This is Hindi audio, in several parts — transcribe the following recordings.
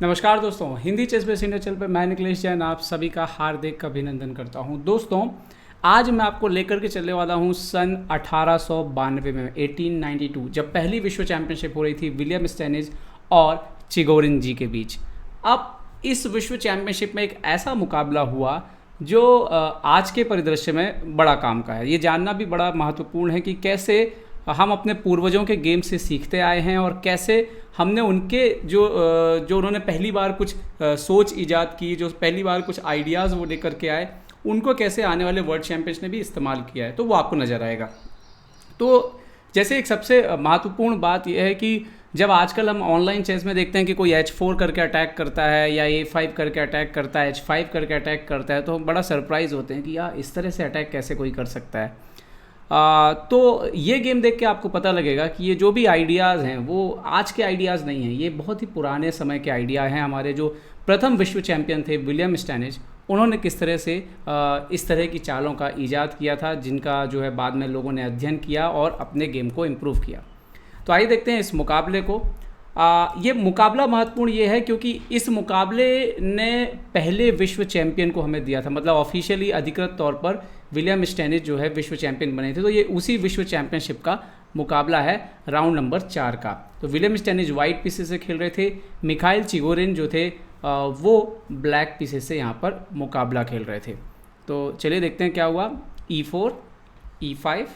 नमस्कार दोस्तों, Hindi ChessBase India channel पर मैं निखिलेश जैन आप सभी का हार्दिक अभिनंदन करता हूं। दोस्तों, आज मैं आपको लेकर के चलने वाला हूं सन 1892 में 1892 जब पहली विश्व चैंपियनशिप हो रही थी विलियम स्टेनिज और चिगोरिन जी के बीच। अब इस विश्व चैंपियनशिप में एक ऐसा मुकाबला हुआ जो आज के परिदृश्य में बड़ा काम का है। ये जानना भी बड़ा महत्वपूर्ण है कि कैसे हम अपने पूर्वजों के गेम से सीखते आए हैं और कैसे हमने उनके जो उन्होंने पहली बार कुछ सोच ईजाद की, जो पहली बार कुछ आइडियाज़ वो लेकर के आए, उनको कैसे आने वाले वर्ल्ड चैंपियंस ने भी इस्तेमाल किया है, तो वो आपको नज़र आएगा। तो जैसे एक सबसे महत्वपूर्ण बात यह है कि जब आजकल हम ऑनलाइन चेस में देखते हैं कि कोई H4 करके अटैक करता है या A5 करके अटैक करता है, H5 करके अटैक करता है, तो हम बड़ा सरप्राइज़ होते हैं कि यार इस तरह से अटैक कैसे कोई कर सकता है। तो ये गेम देख के आपको पता लगेगा कि ये जो भी आइडियाज़ हैं वो आज के आइडियाज़ नहीं हैं, ये बहुत ही पुराने समय के आइडिया हैं। हमारे जो प्रथम विश्व चैंपियन थे विलियम स्टेनिज, उन्होंने किस तरह से इस तरह की चालों का ईजाद किया था, जिनका जो है बाद में लोगों ने अध्ययन किया और अपने गेम को इम्प्रूव किया। तो आइए देखते हैं इस मुकाबले को। ये मुकाबला महत्वपूर्ण ये है क्योंकि इस मुकाबले ने पहले विश्व चैंपियन को हमें दिया था, मतलब ऑफिशियली अधिकृत तौर पर विलियम स्टेनिज जो है विश्व चैंपियन बने थे। तो ये उसी विश्व चैंपियनशिप का मुकाबला है राउंड नंबर 4 का। तो विलियम स्टेनिज वाइट पीसेस से खेल रहे थे, मिखाइल चिगोरिन जो थे वो ब्लैक पीसेस से यहाँ पर मुकाबला खेल रहे थे। तो चलिए देखते हैं क्या हुआ। E4, E5,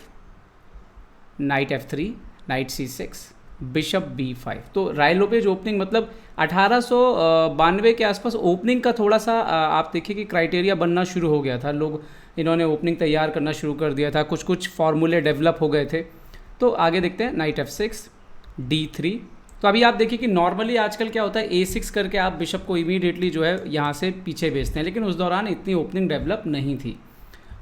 night F3, night C6, bishop B5। तो राय लोपेज ओपनिंग, मतलब 1892 के आसपास ओपनिंग का थोड़ा सा आप देखिए कि क्राइटेरिया बनना शुरू हो गया था। लोग इन्होंने ओपनिंग तैयार करना शुरू कर दिया था, कुछ कुछ फार्मूले डेवलप हो गए थे। तो आगे देखते हैं नाइट F6, D3। तो अभी आप देखिए कि नॉर्मली आजकल क्या होता है, A6 करके आप बिशप को इमीडिएटली जो है यहाँ से पीछे भेजते हैं, लेकिन उस दौरान इतनी ओपनिंग डेवलप नहीं थी।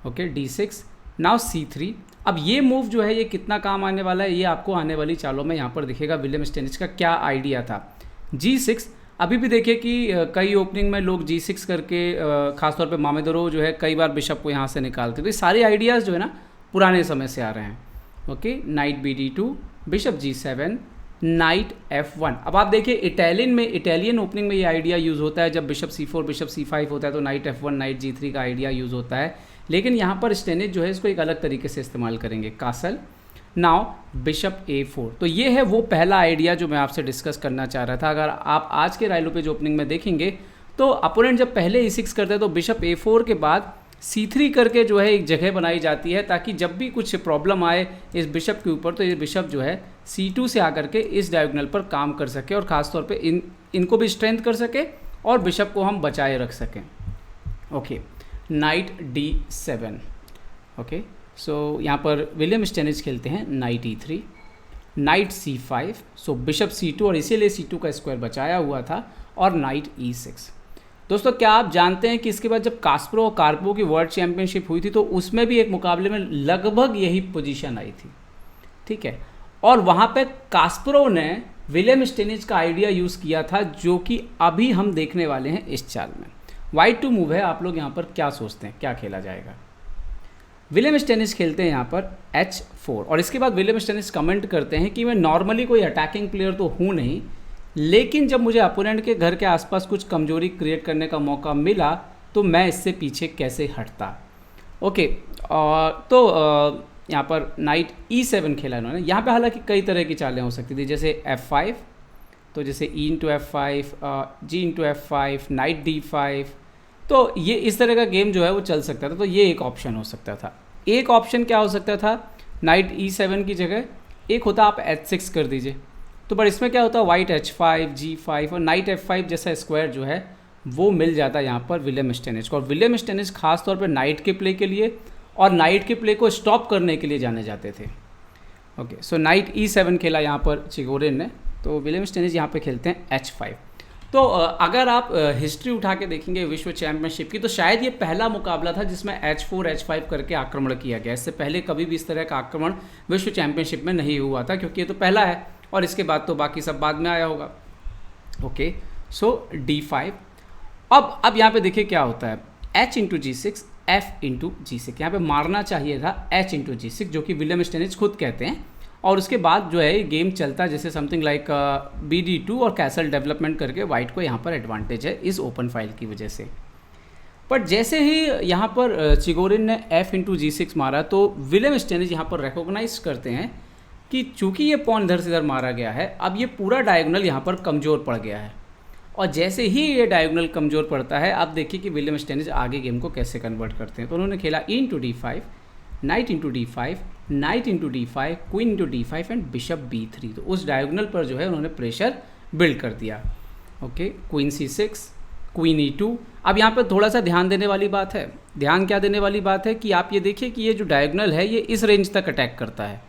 Okay, D6, now C3। अब ये मूव जो है ये कितना काम आने वाला है, ये आपको आने वाली चालों में यहाँ पर दिखेगा विलियम स्टेनिज का क्या आइडिया था। G6, अभी भी देखिए कि कई ओपनिंग में लोग G6 करके खासतौर पे मामेदोरोव जो है कई बार बिशप को यहाँ से निकालते। तो ये सारे आइडियाज़ जो है ना पुराने समय से आ रहे हैं। Okay, night BD2, bishop G7, night F1। अब आप देखिए इटालियन ओपनिंग में ये आइडिया यूज़ होता है, जब बिशप C4 बिशप C5 होता है तो नाइट F1 नाइट G3 का आइडिया यूज़ होता है। लेकिन यहाँ पर स्टेनिज जो है इसको एक अलग तरीके से इस्तेमाल करेंगे। Castle, now bishop A4। तो ये है वो पहला आइडिया जो मैं आपसे डिस्कस करना चाह रहा था। अगर आप आज के राय लोपेज ओपनिंग में देखेंगे तो अपोनेंट जब पहले E6 करते हैं तो बिशप A4 के बाद C3 करके जो है एक जगह बनाई जाती है, ताकि जब भी कुछ प्रॉब्लम आए इस बिशप के ऊपर तो ये बिशप जो है C2 से आकर के इस डायगोनल पर काम कर सके और ख़ासतौर पे इनको भी स्ट्रेंथ कर सके और बिशप को हम बचाए रख सकें। Okay, night D7। ओके, सो यहाँ पर विलियम स्टेनिज खेलते हैं नाइट E3, नाइट C5। सो बिशप C2 और इसीलिए C2 का स्क्वायर बचाया हुआ था, और नाइट E6। दोस्तों, क्या आप जानते हैं कि इसके बाद जब कास्परोव और कार्पोव की वर्ल्ड चैंपियनशिप हुई थी तो उसमें भी एक मुकाबले में लगभग यही पोजीशन आई थी। ठीक है, और वहाँ पे कास्परोव ने विलियम स्टेनिज का आइडिया यूज़ किया था, जो कि अभी हम देखने वाले हैं इस चाल में। वाइट टू मूव है, आप लोग यहाँ पर क्या सोचते हैं क्या खेला जाएगा। विलियम स्टेनिज खेलते हैं यहाँ पर H4, और इसके बाद विलियम स्टेनिज कमेंट करते हैं कि मैं नॉर्मली कोई अटैकिंग प्लेयर तो हूँ नहीं, लेकिन जब मुझे अपोनेंट के घर के आसपास कुछ कमजोरी क्रिएट करने का मौका मिला तो मैं इससे पीछे कैसे हटता। ओके, तो यहाँ पर नाइट E7 खेला इन्होंने। यहाँ पे हालांकि कई तरह की चालें हो सकती थी, जैसे F5, तो जैसे E into F5, G into F5, night D5। तो ये इस तरह का गेम जो है वो चल सकता था। तो ये एक ऑप्शन हो सकता था। एक ऑप्शन क्या हो सकता था, नाइट E7 की जगह एक होता आप H6 कर दीजिए। तो पर इसमें क्या होता है, वाइट H5, G5 और नाइट F5 जैसा स्क्वायर जो है वो मिल जाता है यहाँ पर विलियम स्टेनिज को। और विलियम स्टेनिज खास तौर पर नाइट के प्ले के लिए और नाइट के प्ले को स्टॉप करने के लिए जाने जाते थे। ओके, सो नाइट E7 खेला यहाँ पर चिगोरिन ने, तो विलियम स्टेनिज यहाँ पे खेलते हैं H5। तो अगर आप हिस्ट्री उठा के देखेंगे विश्व चैंपियनशिप की, तो शायद ये पहला मुकाबला था जिसमें H4 H5 करके आक्रमण किया गया। इससे पहले कभी भी इस तरह का आक्रमण विश्व चैंपियनशिप में नहीं हुआ था, क्योंकि ये तो पहला है और इसके बाद तो बाकी सब बाद में आया होगा। ओके, सो D5। अब यहाँ पे देखिए क्या होता है, H into G6, F into G6। यहाँ पर मारना चाहिए था H इंटू G6, जो कि विलियम स्टेनिज खुद कहते हैं, और उसके बाद जो है ये गेम चलता है जैसे समथिंग लाइक BD2 और कैसल डेवलपमेंट करके वाइट को यहाँ पर एडवांटेज है इस ओपन फाइल की वजह से। बट जैसे ही यहाँ पर चिगोरिन ने F/G6 मारा तो विलियम स्टेनिज यहाँ पर रिकॉग्नाइज करते हैं कि चूंकि ये पॉन इधर से इधर मारा गया है, अब ये पूरा डायगोनल यहाँ पर कमज़ोर पड़ गया है। और जैसे ही ये डायगोनल कमज़ोर पड़ता है, अब देखिए कि विलियम स्टेनिज आगे गेम को कैसे कन्वर्ट करते हैं। तो उन्होंने खेला E/D5, Knight/D5, Knight/D5, Queen/D5 and bishop B3। तो उस डायगोनल पर जो है उन्होंने प्रेशर बिल्ड कर दिया। Okay, queen C6, queen E2। अब यहाँ पर थोड़ा सा ध्यान देने वाली बात है। ध्यान क्या देने वाली बात है कि आप ये देखिए कि ये जो डायगोनल है ये इस रेंज तक अटैक करता है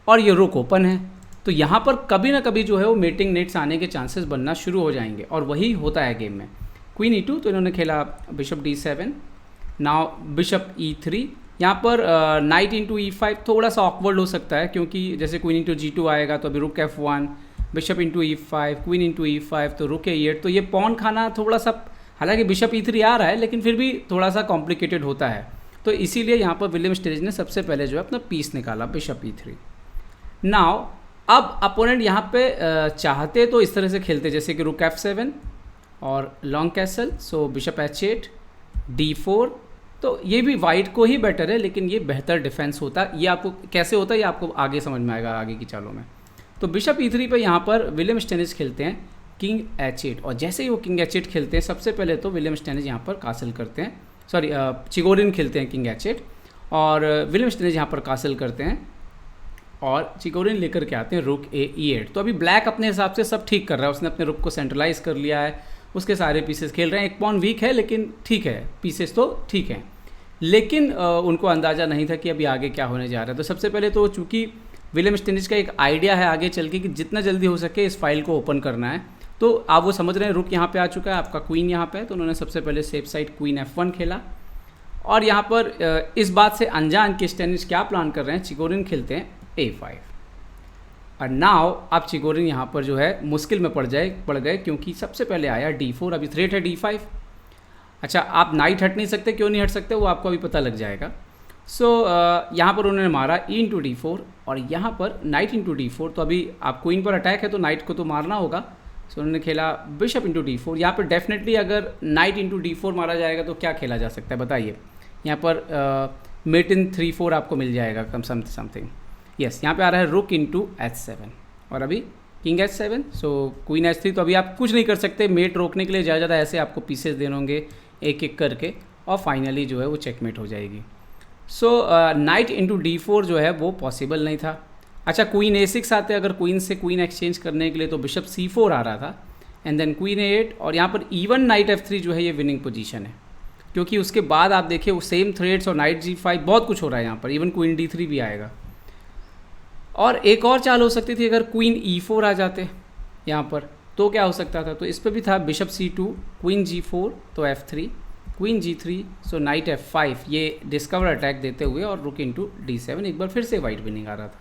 और ये रुक ओपन है। तो यहाँ पर कभी ना कभी जो है वो मेटिंग नेट्स आने के चांसेस बनना शुरू हो जाएंगे और वही होता है गेम में। क्वीन E2, तो इन्होंने खेला bishop D7, now bishop E3। यहाँ पर Knight/E5 थोड़ा सा ऑकवर्ड हो सकता है क्योंकि जैसे क्वीन G2 आएगा तो अभी रुक F1, bishop E5, queen E5, तो रुक E8। तो ये पॉन खाना थोड़ा सा, हालांकि बिशप E3 आ रहा है लेकिन फिर भी थोड़ा सा कॉम्प्लिकेटेड होता है। तो इसीलिए यहाँ पर विलियम स्टेनिज ने सबसे पहले जो है अपना पीस निकाला बिशप E3। नाउ अब अपोनेंट यहाँ पे चाहते तो इस तरह से खेलते जैसे कि रुक F7 और लॉन्ग कैसल, सो बिशप H8, D4। तो ये भी वाइट को ही बेटर है लेकिन ये बेहतर डिफेंस होता है। ये आपको कैसे होता है ये आपको आगे समझ में आएगा आगे की चालों में। तो बिशप E3 पे यहाँ पर विलियम स्टेनिज खेलते हैं किंग H8 और जैसे ही वो किंग H8 खेलते हैं सबसे पहले तो विलियम स्टेनिज यहाँ पर कासल करते हैं, सॉरी चिगोरिन खेलते हैं किंग H8 और विलियम स्टेनिज यहाँ पर कासल करते हैं और चिगोरिन लेकर के आते हैं रुक E8। तो अभी ब्लैक अपने हिसाब से सब ठीक कर रहा है, उसने अपने रुक को सेंट्रलाइज कर लिया है, उसके सारे पीसेस खेल रहे हैं। एक पॉन वीक है लेकिन ठीक है, पीसेस तो ठीक हैं। लेकिन उनको अंदाज़ा नहीं था कि अभी आगे क्या होने जा रहा है। तो सबसे पहले तो चूँकि विलियम स्टेनिज का एक आइडिया है आगे चल के कि जितना जल्दी हो सके इस फाइल को ओपन करना है, तो आप वो समझ रहे हैं रुक यहाँ पे आ चुका है, आपका क्वीन यहाँ पे है। तो उन्होंने सबसे पहले सेफ साइड क्वीन F1 खेला और यहाँ पर इस बात से अनजान कि स्टेनिज क्या प्लान कर रहे हैं, चिगोरिन खेलते हैं A5। और नाउ आप चिगोरिन यहाँ पर जो है मुश्किल में पड़ गए क्योंकि सबसे पहले आया D4, अभी थ्रेट है D5। अच्छा, आप नाइट हट नहीं सकते, क्यों नहीं हट सकते वो आपको अभी पता लग जाएगा। सो यहाँ पर उन्होंने मारा E/D4 और यहाँ पर Knight/D4। तो अभी आप क्वीन पर अटैक है तो नाइट को तो मारना होगा। सो उन्होंने खेला बिशप D4। यहाँ पर डेफिनेटली अगर Knight/D4 मारा जाएगा तो क्या खेला जा सकता है बताइए। यहाँ पर मेट इन 3-4 आपको मिल जाएगा कम समथिंग। यस, यहाँ पे आ रहा है रुक H7 और अभी किंग H7, सो क्वीन H3। तो अभी आप कुछ नहीं कर सकते, मेट रोकने के लिए ज़्यादा ऐसे आपको पीसेस देने होंगे एक एक करके और फाइनली जो है वो चेकमेट हो जाएगी। सो Knight/D4 जो है वो पॉसिबल नहीं था। अच्छा, क्वीन A6 आते, अगर क्वीन से क्वीन एक्सचेंज करने के लिए तो बिशप C4 आ रहा था एंड देन क्वीन A8 और यहाँ पर इवन Knight F3 जो है ये विनिंग पोजीशन है क्योंकि उसके बाद आप देखिए वो सेम थ्रेड्स और Knight G5 बहुत कुछ हो रहा है यहाँ पर, इवन क्वीन D3 भी आएगा। और एक और चाल हो सकती थी अगर क्वीन E4 आ जाते यहाँ पर तो क्या हो सकता था, तो इस पर भी था बिशप C2, क्वीन G4 तो F3, क्वीन G3, सो नाइट F5, ये डिस्कवर अटैक देते हुए और रुक D7। एक बार फिर से वाइट विनिंग आ रहा था।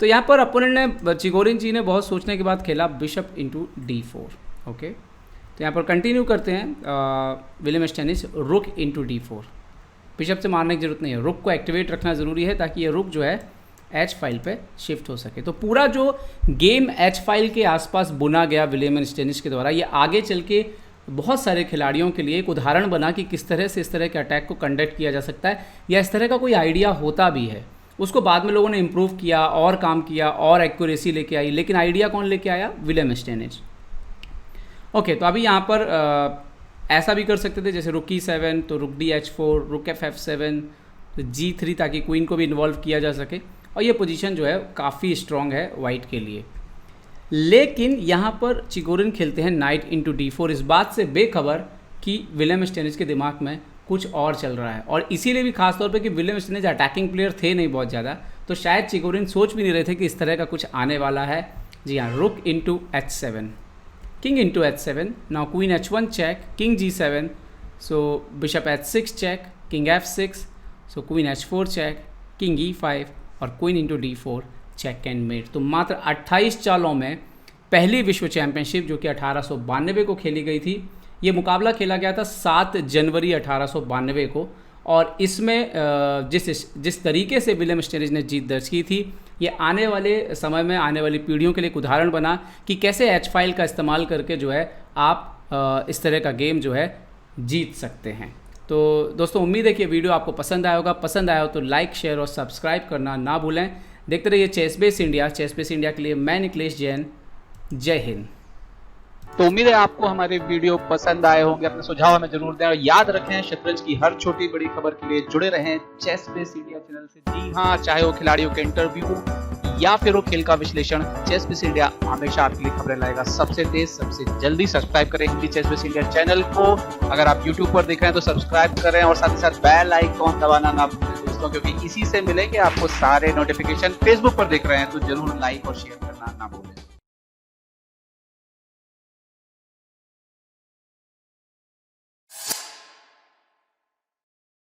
तो यहाँ पर अपोनेंट ने, चिगोरिन जी ने बहुत सोचने के बाद खेला बिशप D4। ओके, तो यहाँ पर कंटिन्यू करते हैं विलियम स्टेनिज रुक D4। बिशप से मारने की जरूरत नहीं है, रुक को एक्टिवेट रखना ज़रूरी है ताकि ये रुक जो है H फाइल पे शिफ्ट हो सके। तो पूरा जो गेम H फाइल के आसपास बुना गया विलियम स्टेनिज के द्वारा, ये आगे चल के बहुत सारे खिलाड़ियों के लिए एक उदाहरण बना कि किस तरह से इस तरह के अटैक को कंडक्ट किया जा सकता है या इस तरह का कोई आइडिया होता भी है। उसको बाद में लोगों ने इम्प्रूव किया और काम किया और एक्यूरेसी लेके आई, लेकिन आइडिया कौन लेके आया? विलियम स्टेनिज। ओके, तो अभी यहाँ पर ऐसा भी कर सकते थे जैसे रुक E7 तो रुक DH4, रुक F7 तो G3 ताकि क्वीन को भी इन्वॉल्व किया जा सके और ये पोजीशन जो है काफ़ी स्ट्रॉन्ग है वाइट के लिए। लेकिन यहाँ पर चिगोरिन खेलते हैं Knight/D4 इस बात से बेखबर कि विलियम स्टेनिज के दिमाग में कुछ और चल रहा है और इसीलिए भी खास तौर पे कि विलियम स्टेनिज अटैकिंग प्लेयर थे नहीं बहुत ज़्यादा, तो शायद चिगोरिन सोच भी नहीं रहे थे कि इस तरह का कुछ आने वाला है। जी हाँ, रुक H7, king H7, now queen H1 check, king G7, so bishop H6 check, king F6, so queen H4 check, king E5 और queen D4 check and met. तो मात्र 28 चालों में पहली विश्व चैंपियनशिप जो कि 1892 को खेली गई थी, ये मुकाबला खेला गया था 7 जनवरी 1892 को और इसमें जिस तरीके से विलियम स्टेनिज ने जीत दर्ज की थी ये आने वाले समय में आने वाली पीढ़ियों के लिए एक उदाहरण बना कि कैसे एच फाइल का इस्तेमाल करके जो है आप इस तरह का गेम जो है जीत सकते हैं। तो दोस्तों उम्मीद है कि वीडियो आपको पसंद आया होगा। पसंद आया हो तो लाइक, शेयर और सब्सक्राइब करना ना भूलें। देखते रहिए ChessBase India. ChessBase India के लिए मैं निखिलेश जैन। जय हिंद। तो उम्मीद है आपको हमारे वीडियो पसंद आए होंगे। अपने सुझाव हमें जरूर दें और याद रखें शतरंज की हर छोटी बड़ी खबर के लिए जुड़े रहें चेस बेस इंडिया चैनल से। जी हाँ, चाहे वो खिलाड़ियों के इंटरव्यू या फिर वो खेल का विश्लेषण, चेस बेस इंडिया हमेशा आपके लिए खबरें लाएगा सबसे तेज सबसे जल्दी। सब्सक्राइब करें Hindi ChessBase India channel को। अगर आप यूट्यूब पर देख रहे हैं तो सब्सक्राइब करें और साथ ही साथ बेल आइकॉन दबाना ना भूलें दोस्तों, क्योंकि इसी से मिलेंगे आपको सारे नोटिफिकेशन। फेसबुक पर देख रहे हैं तो जरूर लाइक और शेयर करना ना भूलें।